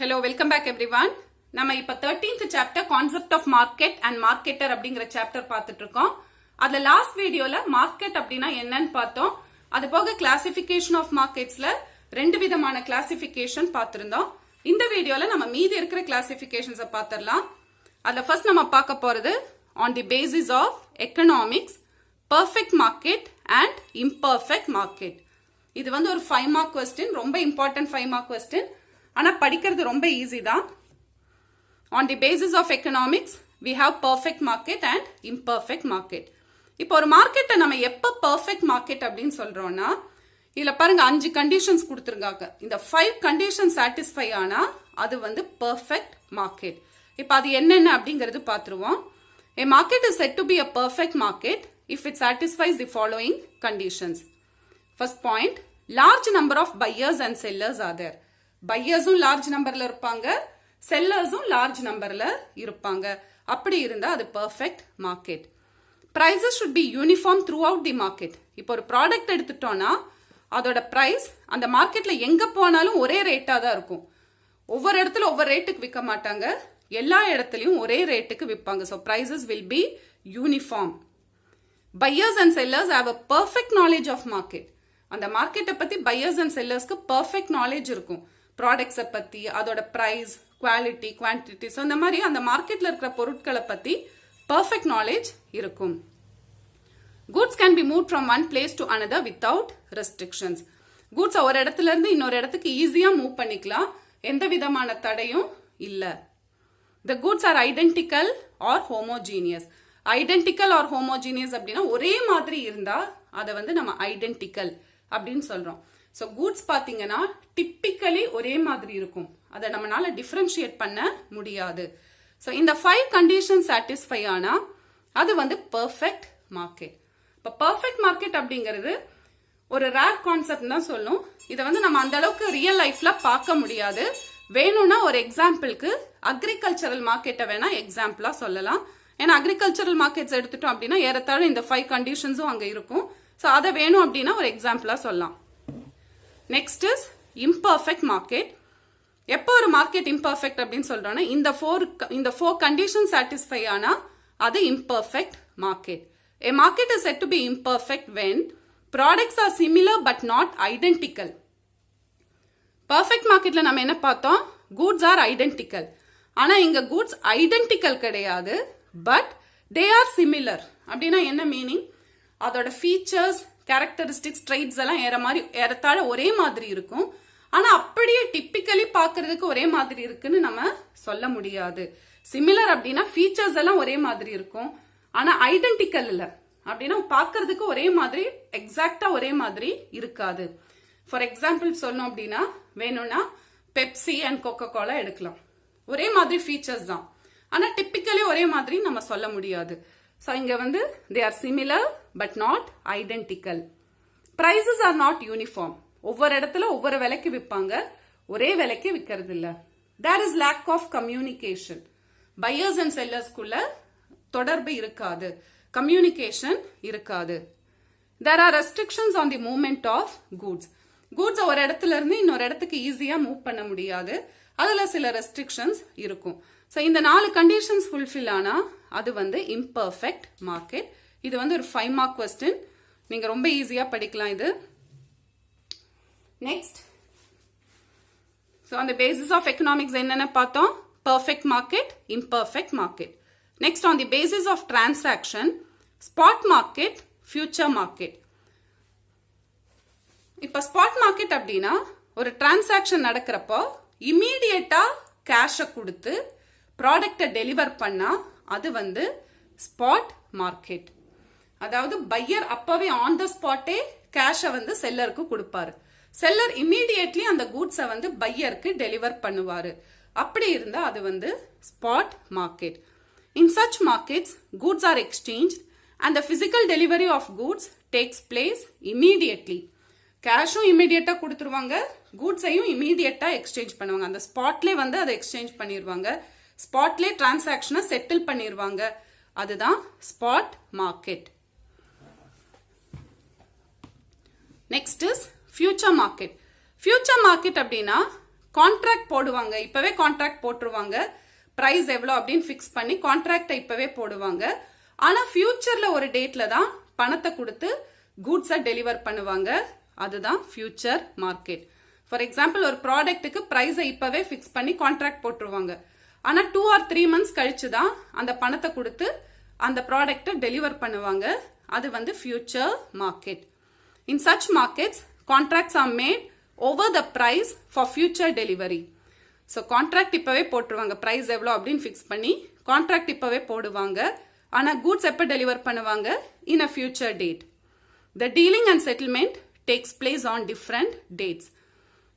Hello, welcome back everyone. நம்ம இப்ப 13th chapter concept of market and marketer அப்படிங்கிற chapter பார்த்துட்டு இருக்கோம். அதுல லாஸ்ட் வீடியோல market அப்படினா என்னன்னு பார்த்தோம். அது போக classification of marketsல ரெண்டு விதமான classification பார்த்திருந்தோம். இந்த வீடியோல நம்ம மீதி இருக்கிற classifications பார்த்திரலாம். அதுல first நம்ம பார்க்க போறது on the basis of economics, perfect market and imperfect market. இது வந்து ஒரு 5 mark question, ரொம்ப important 5 mark question. ஆனா படிக்கிறது ரொம்ப ஈஸி தான். On the basis of economics, we have perfect market and imperfect market. இப்போ ஒரு மார்க்கெட்டை நம்ம எப்ப perfect market அப்படின்னு சொல்றோம்னா, இதுல பாருங்க 5 கண்டிஷன்ஸ் கொடுத்துருக்காங்க. இந்த 5 கண்டிஷன் சாட்டிஸ்ஃபை ஆனா அது வந்து perfect market. இப்போ அது என்னென்ன அப்படிங்கிறது பார்த்துருவோம். A market is said to be a perfect market if it satisfies the following conditions. First point, large number of buyers and sellers are there. பையர்ஸும் லார்ஜ் நம்பர்ல இருப்பாங்க, செல்லர்ஸும் லார்ஜ் நம்பர்ல இருப்பாங்க. அப்படி இருந்தா அது perfect market. Prices should be uniform throughout the market. இப்போ ஒரு ப்ராடக்ட் எடுத்துட்டோம்னா அதோட பிரைஸ் அந்த மார்க்கெட்ல எங்க போனாலும் ஒரே ரேட்டா தான் இருக்கும். ஒவ்வொரு இடத்துல ஒவ்வொரு ரேட்டுக்கு விற்க மாட்டாங்க, எல்லா இடத்துலயும் ஒரே ரேட்டுக்கு விற்பாங்க. So prices will be uniform. Buyers and sellers have a perfect knowledge of market. அந்த மார்க்கெட்டை பத்தி பையர்ஸ் அண்ட் செல்லர்ஸ்க்கு பெர்ஃபெக்ட் நாலேஜ் இருக்கும். ப்ராடக்ட்ஸை பத்தி, அதோட பிரைஸ், குவாலிட்டி, குவான்டிட்டி, ஸோ இந்த மாதிரி அந்த மார்க்கெட்ல இருக்கிற பொருட்களை பத்தி பெர்ஃபெக்ட் நாலேஜ் இருக்கும். Goods can be move from one place to another without restrictions. Goods ஒரு இடத்துல இருந்து இன்னொரு இடத்துக்கு ஈஸியா மூவ் பண்ணிக்கலாம், எந்த விதமான தடையும் இல்ல. The goods are identical or homogeneous. Identical or homogeneous அப்படின்னா ஒரே மாதிரி இருந்தா அதை வந்து நம்ம ஐடென்டிக்கல் அப்படின்னு சொல்றோம். ஸோ கூட்ஸ் பார்த்தீங்கன்னா டிப்பிக்கலி ஒரே மாதிரி இருக்கும், அதை நம்மளால டிஃபரன்ஷியேட் பண்ண முடியாது. ஸோ இந்த 5 கண்டிஷன் சாட்டிஸ்ஃபை ஆனா அது வந்து பெர்ஃபெக்ட் மார்க்கெட். இப்போ பெர்ஃபெக்ட் மார்க்கெட் அப்படிங்கிறது ஒரு ரேர் கான்செப்ட் தான் சொல்லும். இதை வந்து நம்ம அந்த அளவுக்கு ரியல் லைஃப்ல பார்க்க முடியாது. வேணும்னா ஒரு எக்ஸாம்பிளுக்கு அக்ரிகல்ச்சரல் மார்க்கெட்டை வேணா எக்ஸாம்பிளா சொல்லலாம். ஏன்னா அக்ரிகல்ச்சரல் மார்க்கெட்ஸ் எடுத்துட்டோம் அப்படின்னா ஏறத்தாழ இந்த 5 கண்டிஷன்ஸும் அங்க இருக்கும். ஸோ அதை வேணும் அப்படின்னா ஒரு எக்ஸாம்பிளா சொல்லலாம். Next is imperfect market. எப்போ ஒரு மார்க்கெட் இம்பர்ஃபெக்ட் அப்படின்னு சொல்றோம்னா இந்த 4 கண்டிஷன் சாட்டிஸ்ஃபை ஆனா அது imperfect market. A market is said to be imperfect when products are similar but not identical. Perfect marketல நம்ம என்ன பார்த்தோம்? Goods are identical. ஆனா இங்க goods identical கிடையாது, but they are similar. அப்படின்னா என்ன மீனிங்? அதோட ஃபீச்சர்ஸ், கேரக்டரிஸ்டிக்ஸ், ட்ரைட்ஸ் எல்லாம் ஏறத்தாழ ஒரே மாதிரி இருக்கும். ஆனா அப்படியே டிப்பிக்கலி பாக்குறதுக்கு ஒரே மாதிரி இருக்குன்னு நம்ம சொல்ல முடியாது. சிமிலர் அப்படின்னா ஃபீச்சர்ஸ் எல்லாம் ஒரே மாதிரி இருக்கும், ஆனா ஐடென்டிக்கல் இல்ல. அப்படின்னா பாக்குறதுக்கு ஒரே மாதிரி, எக்ஸாக்டா ஒரே மாதிரி இருக்காது. ஃபார் எக்ஸாம்பிள் சொல்லணும் அப்படின்னா வேணும்னா பெப்சி அண்ட் கோகோ கோலா எடுக்கலாம். ஒரே மாதிரி ஃபீச்சர்ஸ் தான், ஆனா டிப்பிக்கலி ஒரே மாதிரி நம்ம சொல்ல முடியாது. ஸோ இங்க வந்து they are similar but not identical. Prices are not uniform. ஒவ்வொரு இடத்துல ஒவ்வொரு விலைக்கு விற்பாங்க, ஒரே விலைக்கு விற்கிறது இல்ல. There is lack of communication. Buyers and செல்லர்ஸ்குள்ள தொடர்பு இருக்காது, கம்யூனிகேஷன் இருக்காது. There are restrictions on the movement of goods. Goods ஒரு இடத்துல இருந்து இன்னொரு இடத்துக்கு ஈஸியா மூவ் பண்ண முடியாது, அதுல சில ரெஸ்ட்ரிக்ஷன்ஸ் இருக்கும். ஸோ இந்த 4 கண்டிஷன்ஸ் ஃபுல்ஃபில் ஆனா அது வந்து இம்பர்ஃபெக்ட் மார்க்கெட். இது வந்து ஒரு 5 மார்க் கொஸ்டின், நீங்க ரொம்ப ஈஸியா படிக்கலாம் இது. நெக்ஸ்ட், ஸோ அந்த பேசிஸ் ஆஃப் எக்கனாமிக்ஸ் என்னென்ன பார்த்தோம்? Perfect market, imperfect market. Next, on the basis of transaction, spot market, future market. இப்ப ஸ்பாட் மார்க்கெட் அப்படின்னா ஒரு டிரான்சாக்ஷன் நடக்கிறப்போ இமீடியட்டா கேஷை கொடுத்து ப்ராடக்டை டெலிவர் பண்ணா அது வந்து ஸ்பாட் மார்க்கெட். அதாவது பையர் அப்பவே ஆன் த ஸ்பாட்டே கேஷை வந்து செல்லருக்கு கொடுப்பாரு, செல்லர் இமீடியட்லி அந்த கூட்ஸை வந்து பையருக்கு டெலிவர் பண்ணுவாரு. அப்படி இருந்தா அது வந்து spot market. In such markets goods are exchange and the physical delivery of goods takes place immediately. கேஷும் இமீடியட்டா கொடுத்துருவாங்க, கூட்ஸையும் இமீடியட்டா எக்ஸ்சேஞ்ச் பண்ணுவாங்க. அந்த ஸ்பாட்லேயே வந்து அதை எக்ஸ்சேஞ்ச் பண்ணிடுவாங்க, ஸ்பாட்லேயே டிரான்சாக்ஷனை செட்டில் பண்ணிடுவாங்க. அதுதான் spot market. Next is future market. Future market அப்படின்னா கான்ட்ராக்ட் போடுவாங்க, இப்பவே கான்ட்ராக்ட் போட்டுருவாங்க, பிரைஸ் எவ்வளோ அப்படின்னு ஃபிக்ஸ் பண்ணி கான்ட்ராக்டை இப்பவே போடுவாங்க. ஆனா ஃபியூச்சர்ல ஒரு டேட்ல தான் பணத்தை கொடுத்து கூட்ஸை டெலிவர் பண்ணுவாங்க. அதுதான் ஃபியூச்சர் மார்க்கெட். ஃபார் எக்ஸாம்பிள் ஒரு ப்ராடக்ட்டுக்கு பிரைஸை இப்பவே ஃபிக்ஸ் பண்ணி கான்ட்ராக்ட் போட்டுருவாங்க. ஆனா 2 or 3 months கழிச்சு தான் அந்த பணத்தை கொடுத்து அந்த ப்ராடக்ட்டை டெலிவர் பண்ணுவாங்க. அது வந்து future market. In such markets contracts are made over the price for future delivery. So contract இப்பவே போட்டுருவாங்க, பிரைஸ் எவ்வளோ அப்படின்னு ஃபிக்ஸ் பண்ணி கான்ட்ராக்ட் இப்பவே போடுவாங்க. ஆனா கூட்ஸ் எப்போ டெலிவர் பண்ணுவாங்க? In a future date. The dealing and settlement takes place on different dates.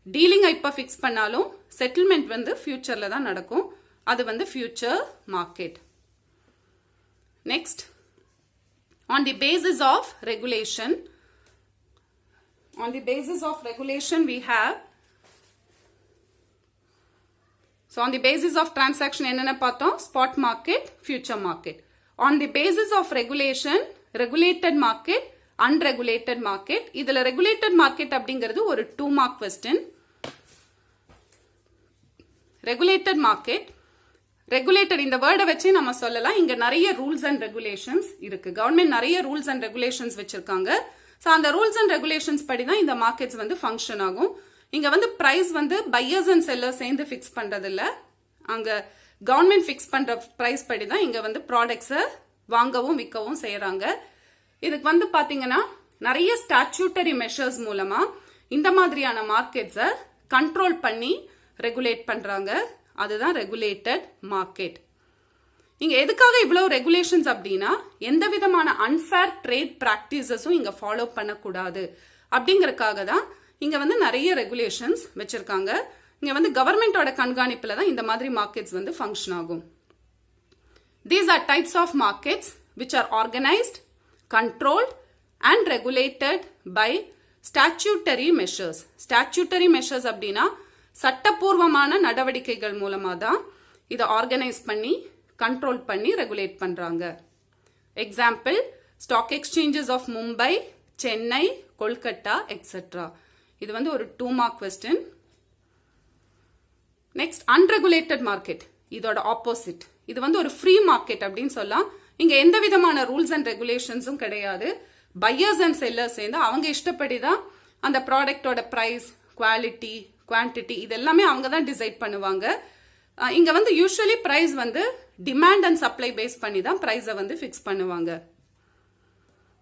Dealing இப்ப ஃபிக்ஸ் பண்ணாலும் செட்டில்மெண்ட் வந்து ஃபியூச்சர்ல தான் நடக்கும். அது வந்து future market. Next, on the basis of regulation. On the basis of regulation we have, so on the basis of transaction என்னென்ன பார்த்தோம்? spot market, future market. On the basis of regulation, regulated market, unregulated market. இதுல regulated market அப்படிங்கிறது ஒரு 2 mark question. regulated market, regulated இந்த வேர்டை வச்சு நம்ம சொல்லலாம். இங்க நிறைய ரூல்ஸ் அண்ட் ரெகுலேஷன்ஸ் இருக்கு. கவர்மெண்ட் நிறைய ரூல்ஸ் அண்ட் ரெகுலேஷன்ஸ் வச்சிருக்காங்க. ஸோ அந்த ரூல்ஸ் அண்ட் ரெகுலேஷன்ஸ் படி தான் இந்த மார்க்கெட்ஸ் வந்து ஃபங்க்ஷன் ஆகும். இங்க வந்து பிரைஸ் வந்து பையர்ஸ் அண்ட் செல்லர்ஸ் சேர்ந்து ஃபிக்ஸ் பண்றது இல்ல. அங்க கவர்மெண்ட் ஃபிக்ஸ் பண்ற பிரைஸ் படி தான் இங்க வந்து ப்ராடக்ட்ஸை வாங்கவும் விற்கவும் செய்யறாங்க. இதுக்கு வந்து பாத்தீங்கன்னா நிறைய ஸ்டாட்யூட்டரி மெஷர்ஸ் மூலமா இந்த மாதிரியான மார்க்கெட்ஸை கண்ட்ரோல் பண்ணி ரெகுலேட் பண்றாங்க. அதுதான் ரெகுலேட்டட் மார்க்கெட். இங்க எதுக்காக இவ்வளவு ரெகுலேஷன்ஸ் அப்படின்னா எந்த விதமான அன்ஃபேர் ட்ரேட் பிராக்டிசஸும் இங்க ஃபாலோ பண்ணக்கூடாது அப்படிங்கறதுக்காக தான் இங்க வந்து நிறைய ரெகுலேஷன்ஸ் வச்சிருக்காங்க. இங்க வந்து கவர்மெண்டோட கண்காணிப்புல தான் இந்த மாதிரி மார்க்கெட்ஸ் வந்து ஃபங்க்ஷன் ஆகும். These are types of markets which are organized, controlled and regulated by statutory measures. Statutory measures அப்படின்னா சட்டப்பூர்வமான நடவடிக்கைகள் மூலமா தான் இதை ஆர்கனைஸ் பண்ணி கண்ட்ரோல் பண்ணி ரெகுலேட் பண்றாங்க. Example, stock exchanges of Mumbai, Chennai, Kolkata etcetera. இது வந்து ஒரு 2 mark question. Next, unregulated market. இதோட ஆப்போசிட். இது வந்து ஒரு ஃப்ரீ மார்க்கெட் அப்படின்னு சொல்லலாம். இங்க எந்த விதமான ரூல்ஸ் அண்ட் ரெகுலேஷன்ஸும் கிடையாது. பையர்ஸ் அண்ட் செல்லர்ஸ் சேர்ந்து அவங்க இஷ்டப்படி தான் அந்த ப்ராடக்டோட பிரைஸ், குவாலிட்டி, குவான்டிட்டி இதெல்லாமே அவங்க தான் டிசைட் பண்ணுவாங்க. இங்க வந்து யூசுவலி பிரைஸ் வந்து டிமாண்ட் அண்ட் சப்ளை பேஸ் பண்ணி தான் பிரைஸை வந்து ஃபிக்ஸ் பண்ணுவாங்க.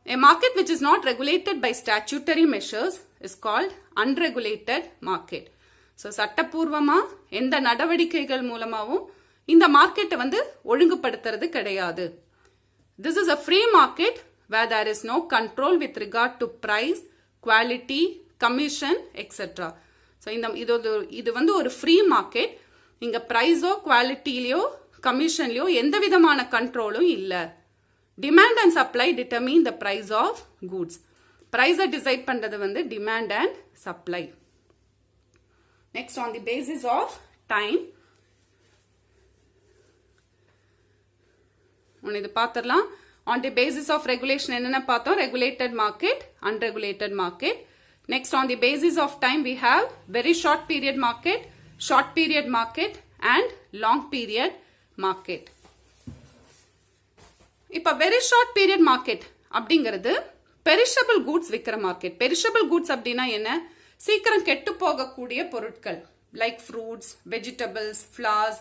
A market which is not regulated by statutory measures is called unregulated market. So சட்டப்பூர்வமா எந்த நடவடிக்கைகள் மூலமாவும் இந்த மார்க்கெட்டை வந்து ஒழுங்குபடுத்துறது கிடையாது. This is a free market where there is no control with regard to price, quality, commission, etc. So இது வந்து ஒரு free market. இங்க பிரைஸோ குவாலிட்டிலயோ கமிஷன்லயோ எந்த விதமான கண்ட்ரோலும் இல்ல. Demand and supply determine the price of goods. பிரைஸை டிசைட் பண்றது வந்து demand and supply. Next, on the basis of time. இது பார்த்துடலாம். On the basis of regulation என்னென்ன பார்த்தோம்? Regulated market, unregulated market. Next, on the basis of time, we have very short period market, short period market and long period market. இப்ப very short period market அப்படிங்கிறது perishable goods விக்கிற market. perishable goods அப்படின்னா என்ன? சீக்கிரம் கெட்டு போகக்கூடிய பொருட்கள் like fruits, vegetables, flowers,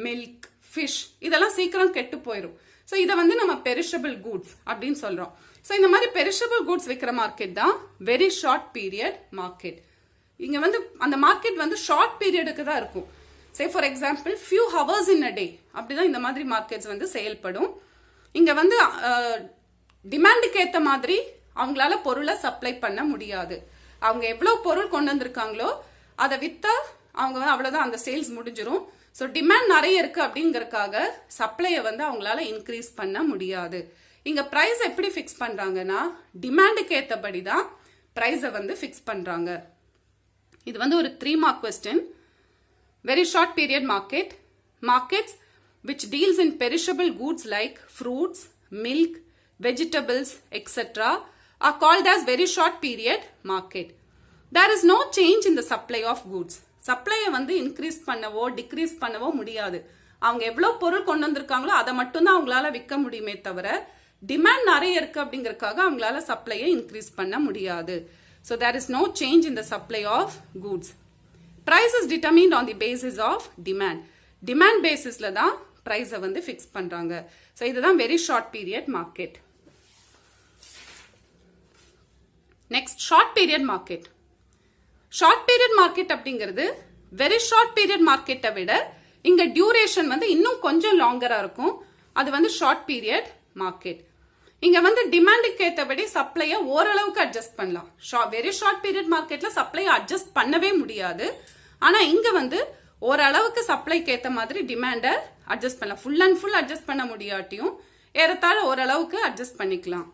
milk, fish இதெல்லாம் சீக்கிரம் கெட்டு போயிடும். ஸோ இதை வந்து நம்ம பெரிஷபிள் கூட்ஸ் அப்படின்னு சொல்றோம். ஸோ இந்த மாதிரி பெரிஷபிள் கூட்ஸ் விற்கிற மார்க்கெட் தான் வெரி ஷார்ட் பீரியட் மார்க்கெட். இங்க வந்து அந்த மார்க்கெட் வந்து ஷார்ட் பீரியடுக்கு தான் இருக்கும். Say for example few hours in a day அப்படிதான் இந்த மாதிரி மார்க்கெட்ஸ் வந்து செயல்படும். இங்க வந்து டிமாண்டுக்கு ஏற்ற மாதிரி அவங்களால பொருளை சப்ளை பண்ண முடியாது. அவங்க எவ்வளவு பொருள் கொண்டு வந்திருக்காங்களோ அதை வித்தா அவங்க வந்து அவ்வளவுதான், அந்த சேல்ஸ் முடிஞ்சிடும். ஸோ டிமாண்ட் நிறைய இருக்கு அப்படிங்கறதுக்காக சப்ளையை வந்து அவங்களால இன்க்ரீஸ் பண்ண முடியாது. இங்க பிரைஸ் எப்படி ஃபிக்ஸ் பண்றாங்கன்னா டிமாண்டுக்கு ஏற்றபடி தான் பிரைஸை வந்து ஃபிக்ஸ் பண்றாங்க. இது வந்து ஒரு 3 mark question. Very short period market. Markets which deals in perishable goods like fruits, milk, vegetables, etc. are called as very short period market. There is no change in the supply of goods. சப்ளையை வந்து increase பண்ணவோ degrees பண்ணவோ முடியாது. அவங்க எவ்வளவு பொருள் கொண்டு வந்திருக்காங்களோ அதை மட்டும்தான் அவங்களால விற்க முடியுமே தவிர டிமாண்ட் நிறைய இருக்கு அப்படிங்கறதுக்காக அவங்களால சப்ளையை இன்க்ரீஸ் பண்ண முடியாது. So there is no change in the supply of goods. Price is determined on the basis of demand. Demand basisல தான் price வந்து fix பண்றாங்க. So இதுதான் very short period market. Next, short period market. Short period market அப்படிங்கிறது very short period market விட இங்க duration வந்து இன்னும் கொஞ்சம் லாங்கரா இருக்கும். அது வந்து short period market. இங்க வந்து டிமாண்டுக்கு ஏற்றபடி சப்ளையை ஓரளவுக்கு அட்ஜஸ்ட் பண்ணலாம். வெரி ஷார்ட் பீரியட் மார்க்கெட்ல சப்ளையை அட்ஜஸ்ட் பண்ணவே முடியாது. ஆனா இங்க வந்து ஓரளவுக்கு சப்ளைக்கு ஏற்ற மாதிரி டிமாண்டை அட்ஜஸ்ட் பண்ணலாம். ஃபுல் அண்ட் ஃபுல் அட்ஜஸ்ட் பண்ண முடியாட்டியும் ஏறத்தாழ ஓரளவுக்கு அட்ஜஸ்ட் பண்ணிக்கலாம்.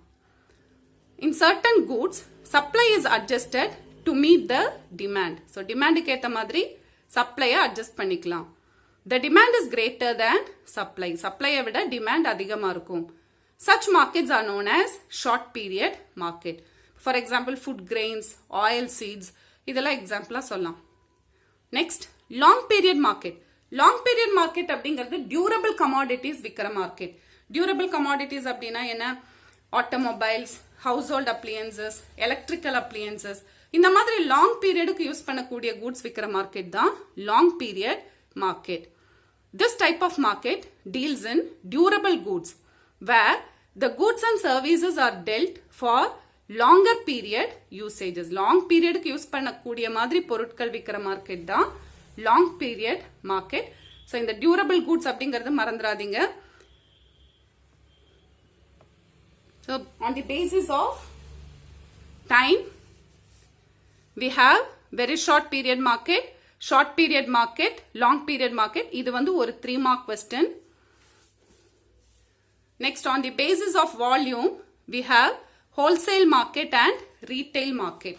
In certain goods supply is adjusted to meet the demand. So டிமாண்டுக்கு ஏற்ற மாதிரி சப்ளையை அட்ஜஸ்ட் பண்ணிக்கலாம். The demand is greater than supply. சப்ளையை விட டிமாண்ட் அதிகமா இருக்கும். Such markets are known as short period market. For example, food grains, oil seeds, இதெல்லாம் எக்ஸாம்பிளா சொல்லலாம். Next, long period market. Long period market அப்படிங்கிறது durable commodities விக்கிற market. Durable commodities அப்படின்னா என்ன? Automobiles, household appliances, electrical appliances, இந்த மாதிரி long periodக்கு use பண்ணக்கூடிய goods விக்கிற market தான் long period market. This type of market deals in durable goods, where the goods and services are dealt for longer period usages. Long period க்கு use பண்ணக்கூடிய மாதிரி பொருட்கள் விக்கிற மார்க்கெட் தான் long period market. So இந்த durable goods அப்படிங்கிறது மறந்துடாதீங்க. So on the basis of time we have very short period market, short period market, long period market. இது வந்து ஒரு 3 mark question. Next, on the basis of volume, we have wholesale market and retail market.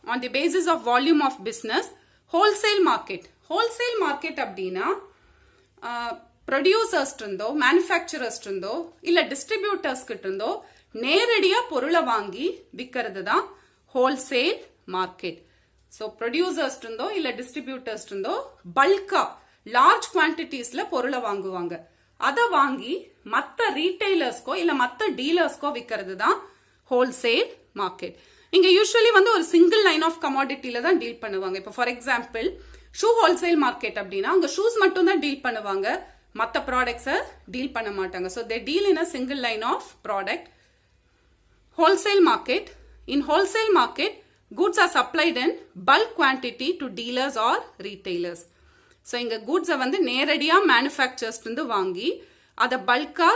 On the basis of volume of business, wholesale market. Wholesale market அப்படின்னா producers இருந்தோ manufacturers இருந்தோ இல்ல distributors கிட்ட இருந்தோ நேரடியா பொருளை வாங்கி விக்கிறது தான் wholesale market. So producers இருந்தோ இல்ல distributors இருந்தோ பல்கா large quantitiesல பொருளை வாங்குவாங்க. அதை வாங்கி மற்ற ரீட்டைலர்ஸ்க்கோ இல்ல மற்ற டீலர்ஸ்க்கோ விற்கிறது தான் ஹோல்சேல் மார்க்கெட். இங்க யூஸ்வலி வந்து ஒரு சிங்கிள் லைன் ஆஃப் கமாடிட்டில தான் டீல் பண்ணுவாங்க. இப்போ for example shoe wholesale market அப்படின்னா அங்க ஷூஸ் மட்டும் தான் டீல் பண்ணுவாங்க, மற்ற ப்ராடக்ட்ஸை டீல் பண்ண மாட்டாங்க. So they deal in a single line of product. Wholesale market. In wholesale market goods are supplied in bulk quantity to dealers or retailers. So இங்க கூட்ஸை வந்து நேரடியாக மேனுஃபேக்சர்ஸ் இருந்து வாங்கி அதை பல்கா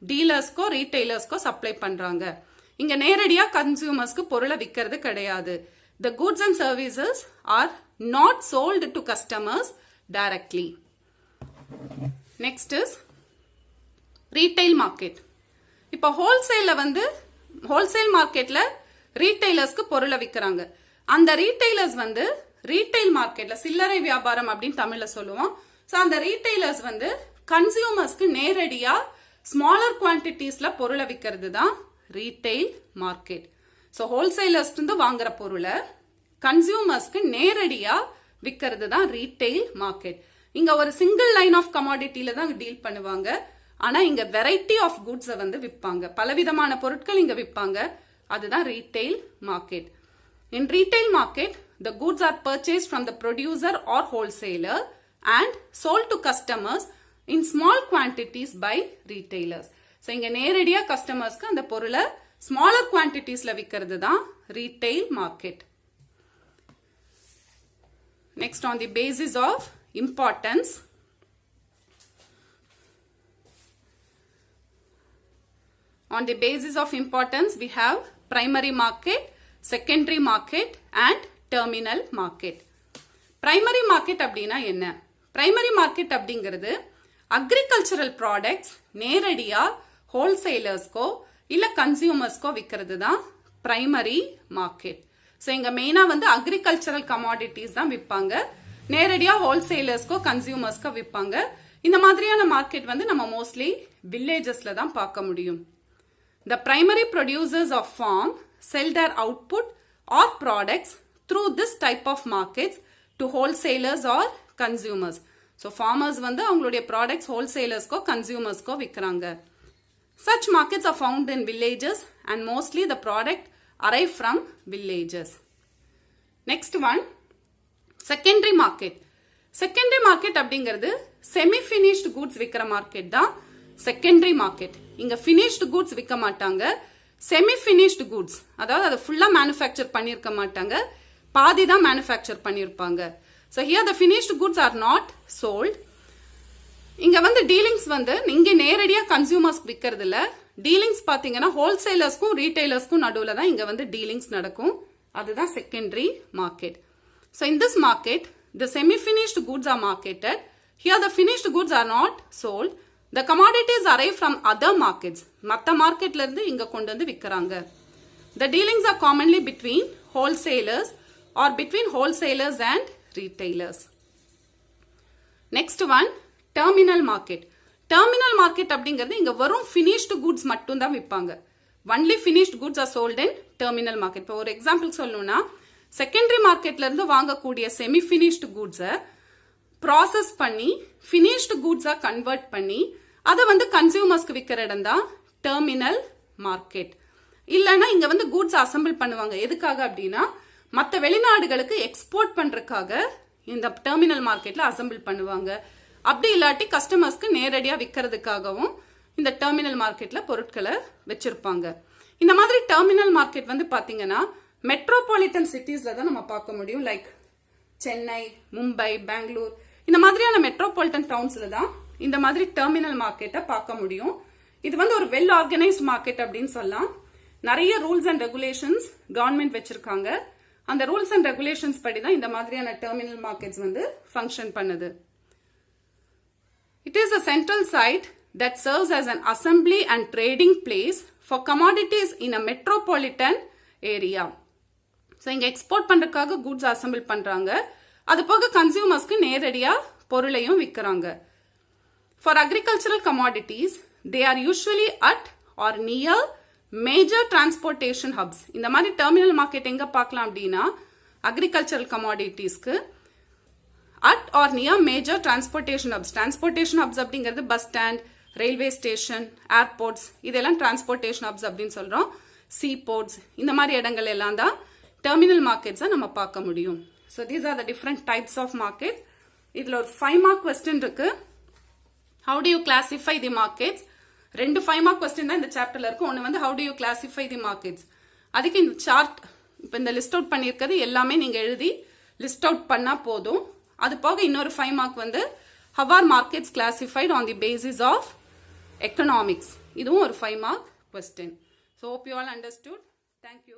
டீலர்ஸ்க்கோ ரீட்டைலர்ஸ்க்கோ சப்ளை பண்றாங்க. இங்க நேரடியாக கன்சியூமர்ஸ்க்கு பொருளை விற்கிறது கிடையாது. The goods and services are not sold to customers directly. Next is retail market. இப்போ ஹோல்சேல்ல வந்து ஹோல்சேல் மார்க்கெட்ல ரீட்டைலர்ஸ்க்கு பொருளை விற்கிறாங்க. அந்த ரீட்டைலர்ஸ் வந்து ரீட்டைல் மார்க்கெட்ல சில்லறை வியாபாரம் அப்படின்னு தமிழ்ல சொல்லுவோம். ஸோ அந்த ரீட்டைலர்ஸ் வந்து கன்சியூமர்ஸ்க்கு நேரடியா ஸ்மாலர் குவான்டிட்டிஸ்ல பொருளை விற்கிறது தான் ரீட்டைல் மார்க்கெட். ஸோ ஹோல்சேலர்ஸ் இருந்து வாங்குற பொருளை கன்சியூமர்ஸ்க்கு நேரடியா விற்கிறது தான் ரீட்டைல் மார்க்கெட். இங்க ஒரு சிங்கிள் லைன் ஆஃப் கமாடிட்டில தான் டீல் பண்ணுவாங்க. ஆனா இங்க வெரைட்டி ஆஃப் குட்ஸை வந்து விற்பாங்க, பலவிதமான பொருட்கள் இங்க விற்பாங்க. அதுதான் retail market. In retail market, the goods are purchased from the producer or wholesaler and sold to customers in small quantities by retailers. So இங்க நேரடியா கஸ்டமர்ஸ்க்கு அந்த பொருளை smaller quantitiesல விக்கிறது தான் retail market. Next, on the basis of importance, on the basis of importance we have primary market, secondary market and terminal market. Primary market அப்படின்னா என்ன? Primary market அப்படிங்கிறது அக்ரிகல்ச்சரல் ப்ராடக்ட்ஸ் நேரடியா ஹோல்சேலர்ஸ்க்கோ இல்ல கன்சியூமர்ஸ்க்கோ விற்கிறது தான் பிரைமரி மார்க்கெட். ஸோ இங்க மெயினா வந்து அக்ரிகல்ச்சரல் கமாடிட்டிஸ் தான் விற்பாங்க, நேரடியா ஹோல்சேலர்ஸ்க்கோ கன்சியூமர்ஸ்க்கோ விற்பாங்க. இந்த மாதிரியான மார்க்கெட் வந்து நம்ம மோஸ்ட்லி வில்லேஜஸ்ல தான் பார்க்க முடியும். The primary producers of farm sell their output or products through this type of markets to wholesalers or consumers. So farmers வந்து அவங்களுடைய ப்ராடக்ட்ஸ் ஹோல்சேலர்ஸ்க்கோ கன்சியூமர்ஸ்க்கோ விற்கிறாங்க. Such markets are found in villages and mostly the product arrive from villages. Next one, secondary market. Secondary market அப்படிங்கிறது semi-finished goods விக்கிற market தான் secondary market. இங்க finished goods விற்க மாட்டாங்க, semi-finished goods, அதாவது அது ஃபுல்லா manufacture பண்ணியிருக்க மாட்டாங்க, பாதி தான் manufacture பண்ணியிருப்பாங்க. So here the finished goods are not sold. இங்க வந்து டீலிங்ஸ் வந்து இங்க நேரடியா கன்சியூமர்ஸ்க்கு விக்கிறது இல்ல. டீலிங்ஸ் பாத்தீங்கன்னா ஹோல்சேலர்ஸ்க்கும் ரீட்டைலர்ஸ்க்கும் நடுவுல தான் இங்க வந்து டீலிங்ஸ் நடக்கும். அதுதான் secondary market. So in this market, the semi-finished goods are marketed. Here the finished goods are not sold. The commodities arrive from other markets. மத்த மார்க்கெட்ல இருந்து இங்க கொண்டு வந்து விக்கிறாங்க. The dealings are commonly between wholesalers or between wholesalers and retailers. Next one, terminal market. Terminal market அப்படிங்கிறது இங்க வரும் ஃபினிஷ்டு குட்ஸ் மட்டும் தான் விற்பாங்க. Only finished goods R sold இன் டெர்மினல் மார்க்கெட். இப்போ ஒரு எக்ஸாம்பிள் சொல்லணும்னா செகண்டரி மார்க்கெட்ல இருந்து வாங்கக்கூடிய செமி ஃபினிஷ்டு குட்ஸை ப்ராசஸ் பண்ணி ஃபினிஷ்டு குட்ஸா கன்வெர்ட் பண்ணி அதை வந்து கன்சியூமர்ஸ்க்கு விற்கிற இடம் தான் டெர்மினல் மார்க்கெட். இல்லைன்னா இங்க வந்து குட்ஸ் அசம்பிள் பண்ணுவாங்க. எதுக்காக அப்படின்னா மற்ற வெளிநாடுகளுக்கு எக்ஸ்போர்ட் பண்றதுக்காக இந்த டெர்மினல் மார்க்கெட்ல அசம்பிள் பண்ணுவாங்க. அப்படி இல்லாட்டி கஸ்டமர்ஸ்க்கு நேரடியா விற்கிறதுக்காகவும் இந்த டெர்மினல் மார்க்கெட்ல பொருட்களை வச்சிருப்பாங்க. இந்த மாதிரி டெர்மினல் மார்க்கெட் வந்து பாத்தீங்கன்னா மெட்ரோபாலிட்டன் சிட்டிஸ்ல தான் நம்ம பார்க்க முடியும். லைக் சென்னை, மும்பை, பெங்களூர், இந்த மாதிரியான மெட்ரோபாலிட்டன் டவுன்ஸ்ல தான் இந்த மாதிரி டெர்மினல் மார்க்கெட்டை பார்க்க முடியும். இது வந்து ஒரு வெல் ஆர்கனைஸ்ட் மார்க்கெட் அப்படின்னு சொல்லலாம். நிறைய ரூல்ஸ் அண்ட் ரெகுலேஷன்ஸ் கவர்மெண்ட் வச்சிருக்காங்க. அந்த ரூல்ஸ் அண்ட் ரெகுலேஷன்ஸ் படி தான் இந்த மாதிரியான டெர்மினல் மார்க்கெட்ஸ் வந்து ஃபங்க்ஷன் பண்ணுது. It is a central site that serves as an assembly and trading place for commodities in a metropolitan area. So இங்க எக்ஸ்போர்ட் பண்றதுக்காக goods assemble பண்றாங்க. அது போக கன்சியூமர்ஸ்க்கு நேரடியா பொருளையும் விற்கிறாங்க. For agricultural commodities, they are usually at or near major transportation hubs. இந்த மாதிரி டெர்மினல் மார்க்கெட் எங்க பார்க்கலாம் அப்படின்னா அக்ரிகல்ச்சரல் கமாடிட்டிஸ்க்கு at or near major transportation hubs. Transportation hubs அப்படிங்கிறது bus stand, railway station, airports, இதெல்லாம் டிரான்ஸ்போர்ட்டேஷன் ஹப்ஸ் அப்படின்னு சொல்றோம். சீ போர்ட்ஸ், இந்த மாதிரி இடங்கள் எல்லாம் தான் டெர்மினல் மார்க்கெட்ஸை நம்ம பார்க்க முடியும். So these are the different types of market. இதுல ஒரு 5 மார்க் கொஸ்டின் இருக்கு. How do you classify the markets? 2 5 mark question தான் இந்த சாப்டர்ல இருக்கு. ஒன்று வந்து how do you classify the markets. அதுக்கு இந்த சார்ட், இப்போ இந்த லிஸ்ட் அவுட் பண்ணியிருக்கிறது எல்லாமே நீங்க எழுதி லிஸ்ட் அவுட் பண்ணா போதும். அது போக இன்னொரு 5 மார்க் வந்து how are markets classified on the basis of economics. இதுவும் ஒரு 5 mark question. So hope you all understood. Thank you.